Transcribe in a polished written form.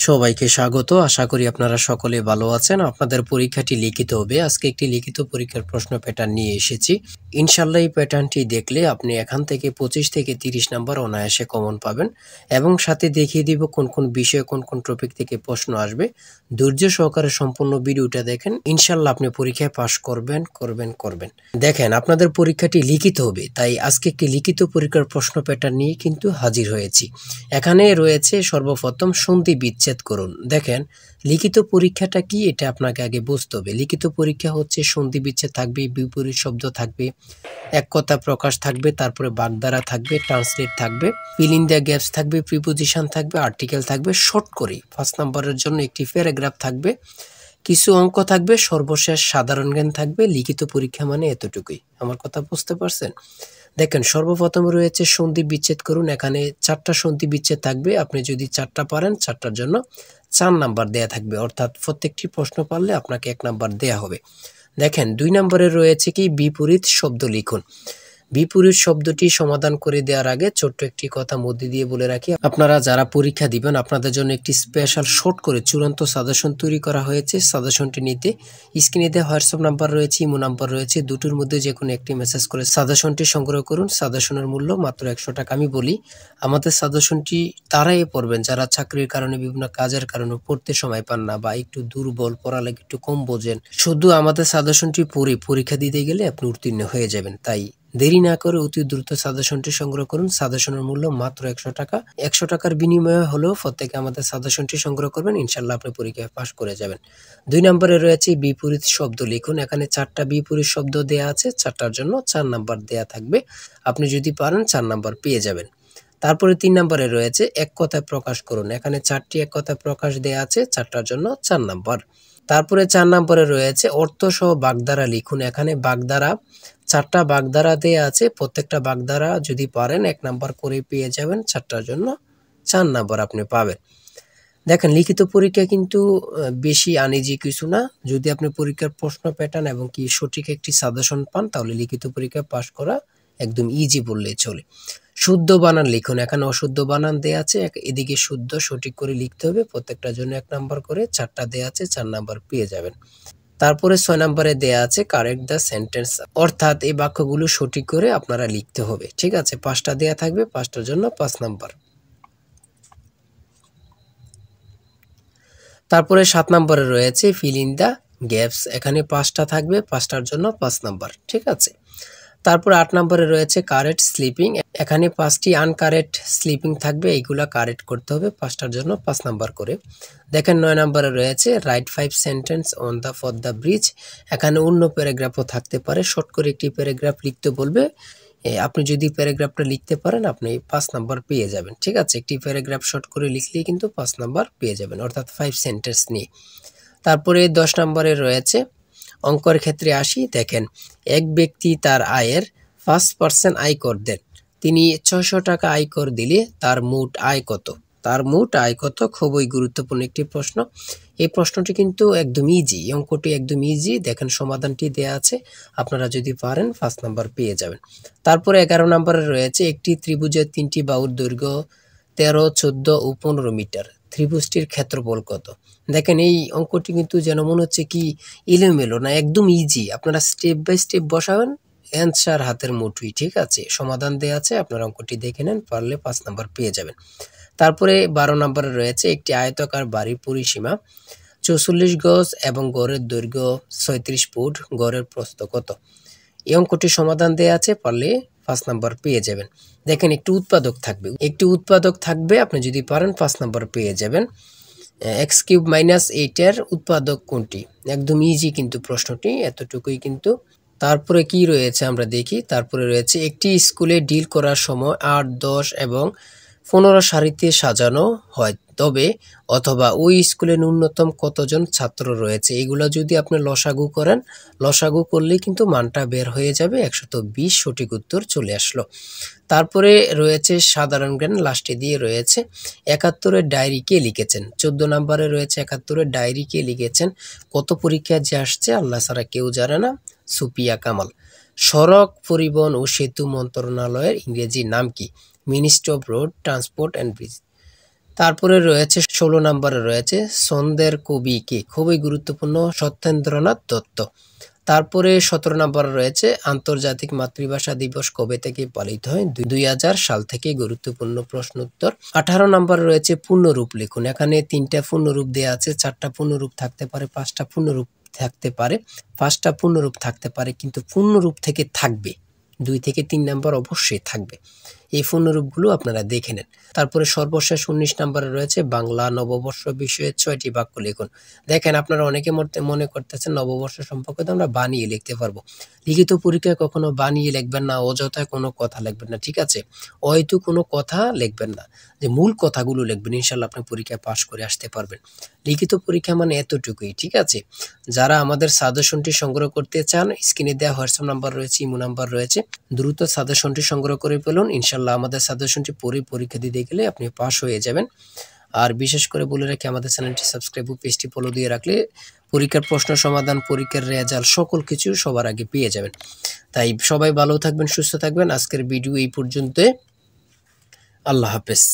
সবাইকে স্বাগত। আশা করি আপনারা সকলে ভালো আছেন। আপনাদের পরীক্ষাটি লিখিত হবে। আজকে একটি লিখিত পরীক্ষার প্রশ্ন প্যাটার্ন নিয়ে এসেছি। ইনশাআল্লাহ এই প্যাটার্নটি দেখলে আপনি এখান থেকে 25 থেকে 30 নাম্বার অনায়াসে কমন পাবেন এবং সাথে দেখিয়ে দিব কোন কোন বিষয়ে কোন কোন টপিক থেকে প্রশ্ন আসবে। ধৈর্য সহকারে সম্পূর্ণ ভিডিওটা দেখেন। ইনশাআল্লাহ আপনি পরীক্ষায় পাস করবেন। দেখেন, আপনাদের পরীক্ষাটি লিখিত হবে, তাই আজকে একটি লিখিত পরীক্ষার প্রশ্ন প্যাটার্ন নিয়ে কিন্তু হাজির হয়েছি। এখানে রয়েছে সর্বপ্রথম সন্ধি বিচ্ছেদ করুন। দেখেন, লিখিত পরীক্ষাটা কি এটা আপনাকে আগে বুঝতে হবে। লিখিত পরীক্ষা হচ্ছে সন্ধি বিচ্ছেদ থাকবে, বিপরীত শব্দ থাকবে, এক কথা প্রকাশ থাকবে, তারপরে বাগধারা থাকবে, ট্রান্সলেট থাকবে, ফিল ইন দ্য গ্যাপস থাকবে, প্রিপোজিশন থাকবে, আর্টিকেল থাকবে। শর্ট করে 5 নম্বরের জন্য একটি প্যারাগ্রাফ থাকবে, কিছু অঙ্ক থাকবে, সর্বশেষ সাধারণ জ্ঞান থাকবে। লিখিত পরীক্ষা মানে এতটুকুই। আমার কথা বুঝতে পারছেন? দেখেন, সর্বপ্রথম রয়েছে সন্ধি বিচ্ছেদ করুন। এখানে 4টা সন্ধি বিচ্ছেদ থাকবে। আপনি যদি 4টা পারেন, 4টার জন্য 4 নাম্বার দেয়া থাকবে, অর্থাৎ প্রত্যেকটি প্রশ্ন পারলে আপনাকে 1 নাম্বার দেয়া হবে। দেখেন, 2 নম্বরে রয়েছে কি বিপরীত শব্দ লিখুন। বিপরীত শব্দটি সমাধান করে দেওয়ার আগে ছোট্ট একটি কথা মধ্যে দিয়ে বলে রাখি, আপনারা যারা পরীক্ষা দিবেন আপনাদের জন্য একটি স্পেশাল শর্ট করে চূড়ান্ত সাজেশন তৈরি করা হয়েছে। সাজেশনটি নিতে স্ক্রিনে দেওয়া হোয়াটসঅ্যাপ নাম্বার রয়েছে, ইমো নাম্বার রয়েছে, দুটোর মধ্যে যে কোনো একটি মেসেজ করে সাজেশনটি সংগ্রহ করুন। সাজেশনের মূল্য মাত্র 100 টাকা। আমি বলি, আমাদের সাজেশনটি তারাই পড়বেন যারা চাকরির কারণে, বিভিন্ন কাজের কারণে পড়তে সময় পান না বা একটু দুর্বল, পড়ালেখা একটু কম বোঝেন। শুধু আমাদের সাজেশনটি পড়ে পরীক্ষা দিতে গেলে আপনি উত্তীর্ণ হয়ে যাবেন। তাই দেরি না করে অতি দ্রুত সাজেশনটি সংগ্রহ করুন। সাজেশনের মূল্য মাত্র 100 টাকা। 100 টাকার বিনিময়ে হলেও প্রত্যেকে আমাদের সাজেশনটি সংগ্রহ করবেন। ইনশাআল্লাহ আপনি পরীক্ষায় পাশ করে যাবেন। 2 নম্বরে রয়েছে বিপরীত শব্দ লিখুন। এখানে 4টা বিপরীত শব্দ দেয়া আছে, 4টার জন্য 4 নাম্বার দেয়া থাকবে। আপনি যদি পারেন 4 নাম্বার পেয়ে যাবেন। তারপরে 3 নম্বরে রয়েছে এক কথায় প্রকাশ করুন। এখানে 4টি এক কথায় প্রকাশ দেয়া আছে, 4টার জন্য 4 নাম্বার। তারপরে 4 নম্বরে রয়েছে অর্থ সহ বাগধারা লিখুন। এখানে বাগধারা 4টা বাগধারা দেয়া আছে, প্রত্যেকটা বাগধারা যদি পারেন 1 নাম্বার করে পেয়ে যাবেন। 4টার জন্য 4 নাম্বার আপনি পাবেন। দেখেন, লিখিত পরীক্ষা কিন্তু বেশি আনইজি কিছু না। যদি আপনি পরীক্ষার প্রশ্ন প্যাটার্ন এবং কি সঠিক একটি সাজেশন পান, তাহলে লিখিত পরীক্ষা পাস করা একদম ইজি বললেই চলে। শুদ্ধ বানান লিখুন। এখানে অশুদ্ধ বানান দেয়া আছে, এদিকে শুদ্ধ সঠিক করে লিখতে হবে। প্রত্যেকটার জন্য 1 নাম্বার করে, 4টা দেয়া আছে, 4 নাম্বার পেয়ে যাবেন। তারপরে 6 নম্বরে দেয়া আছে কারেক্ট দ্য সেন্টেন্স, অর্থাৎ এই বাক্যগুলো সঠিক করে আপনারা লিখতে হবে। ঠিক আছে, 5টা দেয়া থাকবে, 5টার জন্য 5 নাম্বার। তারপরে 7 নম্বরে রয়েছে ফিল ইন দ্য গ্যাপস। এখানে 5টা থাকবে, 5টার জন্য 5 নাম্বার। ঠিক আছে। তারপরে 8 নম্বরে রয়েছে কারেক্ট স্লিপিং। এখানে 5টি আনকারেক্ট স্লিপিং থাকবে, এইগুলা কারেক্ট করতে হবে, 5টার জন্য 5 নাম্বার করে। দেখেন, 9 নম্বরে রয়েছে right 5 sentence on the for the bridge. এখানে অন্য প্যারাগ্রাফও থাকতে পারে, শর্ট করে একটি প্যারাগ্রাফ লিখতে বলবে। আপনি যদি প্যারাগ্রাফটা লিখতে পারেন আপনি 5 নাম্বার পেয়ে যাবেন। ঠিক আছে, একটি প্যারাগ্রাফ শর্ট করে লিখলেই কিন্তু 5 নাম্বার পেয়ে যাবেন, অর্থাৎ 5 সেন্টেন্স নিয়ে। তারপরে 10 নম্বরে রয়েছে অঙ্কের ক্ষেত্রে আসি। দেখেন, এক ব্যক্তি তার আয়ের 5% আয়কর দেন। তিনি 600 টাকা আয়কর দিলে তার মোট আয় কত? তার মোট আয় কত? খুবই গুরুত্বপূর্ণ একটি প্রশ্ন। এই প্রশ্নটি কিন্তু একদম ইজি, অঙ্কটি একদম ইজি। দেখেন, সমাধানটি দেয়া আছে, আপনারা যদি পারেন 5 নাম্বার পেয়ে যাবেন। তারপরে 11 নম্বরে রয়েছে একটি ত্রিভুজের 3টি বাহুর দৈর্ঘ্য 13, 14 ও 15 মিটার। ত্রিভুজটির ক্ষেত্রফল কত? দেখেন, এই অঙ্কটি কিন্তু যেন মনে হচ্ছে কি এলোমেলো না, একদম ইজি। আপনারা স্টেপ বাই স্টেপ বসাবেন, অ্যান্সার হাতের মুঠোয়। ঠিক আছে, সমাধান দেয়া আছে, আপনারা অঙ্কটি দেখে নেন, পারলে 5 নাম্বার পেয়ে যাবেন। তারপরে 12 নম্বরে রয়েছে একটি আয়তাকার বাড়ির পরিসীমা 44 গজ এবং গড়ের দৈর্ঘ্য 36 ফুট, গড়ের প্রস্থ কত? এই অঙ্কটির সমাধান দেয়া আছে, পারলে 5 নাম্বার পেয়ে যাবেন। দেখেন, একটি উৎপাদক থাকবে, আপনি যদি পারেন 5 নাম্বার পেয়ে যাবেন। x³ - 8 এর উৎপাদক কোনটি? একদম ইজি কিন্তু প্রশ্নটি, এতটুকুই কিন্তু। তারপরে কি রয়েছে আমরা দেখি। তারপরে রয়েছে একটি স্কুলে ডিল করার সময় 8, 10 এবং 15 সারিতে সাজানো হয়, তবে অথবা ওই স্কুলে ন্যূনতম কতজন ছাত্র রয়েছে? এগুলো যদি আপনি লসাগু করেন, লসাগু করলেই কিন্তু মানটা বের হয়ে যাবে। 120 সঠিক উত্তর চলে আসলো। তারপরে রয়েছে সাধারণ জ্ঞান, লাস্টে দিয়ে রয়েছে 71-এর ডায়েরি কে লিখেছেন। 14 নম্বরে রয়েছে 71-এর ডায়েরি কে লিখেছেন। কত পরীক্ষায় যে আসছে আল্লাহ ছাড়া কেউ জানে না। সুপিয়া কামাল। সড়ক পরিবহন ও সেতু মন্ত্রণালয়ের ইংরেজি নাম কি? Ministry of road transport and bridge. তারপরে রয়েছে ১৬ নম্বরে রয়েছে ছন্দের কবি কে? খুবই গুরুত্বপূর্ণ, সত্যেন্দ্রনাথ দত্ত। তারপরে ১৭ নম্বরে রয়েছে আন্তর্জাতিক মাতৃভাষা দিবস কবে থেকে পালিত হয়? ২০০০ সাল থেকে, গুরুত্বপূর্ণ প্রশ্ন উত্তর। ১৮ নম্বরে রয়েছে পূর্ণরূপ লিখুন। এখানে ৩টা পূর্ণরূপ দেয়া আছে, ৪টা পূর্ণরূপ থাকতে পারে, ৫টা পূর্ণরূপ থাকতে পারে, ৫টা পূর্ণরূপ থাকতে পারে, কিন্তু পূর্ণরূপ থেকে থাকবে ২ থেকে ৩ নাম্বার অবশ্যই থাকবে। এই পূর্ণরূপগুলো আপনারা দেখে নেন। তারপরে সর্বশেষ ১৯ নম্বরে রয়েছে বাংলা নববর্ষ বিষয়ে ৬টি বাক্য লিখুন। দেখেন, আপনারা অনেকে মনে করতেছেন নববর্ষ সম্পর্কে তো আমরা বানিয়ে লিখতে পারবো। লিখিত পরীক্ষায় কখনো বানিয়ে লিখবেন না, অযথায় কোনো কথা লিখবেন না, ঠিক আছে? হয়তো কোনো কথা লিখবেন না, যে মূল কথাগুলো লিখবেন, ইনশাল্লাহ আপনি পরীক্ষায় পাশ করে আসতে পারবেন। লিখিত পরীক্ষা মানে এতটুকুই, ঠিক আছে? যারা আমাদের সাজেশনটি সংগ্রহ করতে চান, স্ক্রিনে দেওয়া হোয়াটসঅ্যাপ নাম্বার রয়েছে, ইমো নাম্বার রয়েছে, দ্রুত সাজেশনটি সংগ্রহ করে ফেলুন। ইনশাল্লাহ আমাদের সাজেশনটি পড়ে পরীক্ষা দিতে গেলে আপনি পাস হয়ে যাবেন। আর বিশেষ করে বলে রাখি, আমাদের চ্যানেলটি সাবস্ক্রাইব ও পেজটি ফলো দিয়ে রাখলে পরীক্ষার প্রশ্ন সমাধান, পরীক্ষার রেজাল্ট সকল কিছু সবার আগে পেয়ে যাবেন। তাই সবাই ভালো থাকবেন, সুস্থ থাকবেন। আজকের ভিডিও এই পর্যন্ত। আল্লাহ হাফেজ।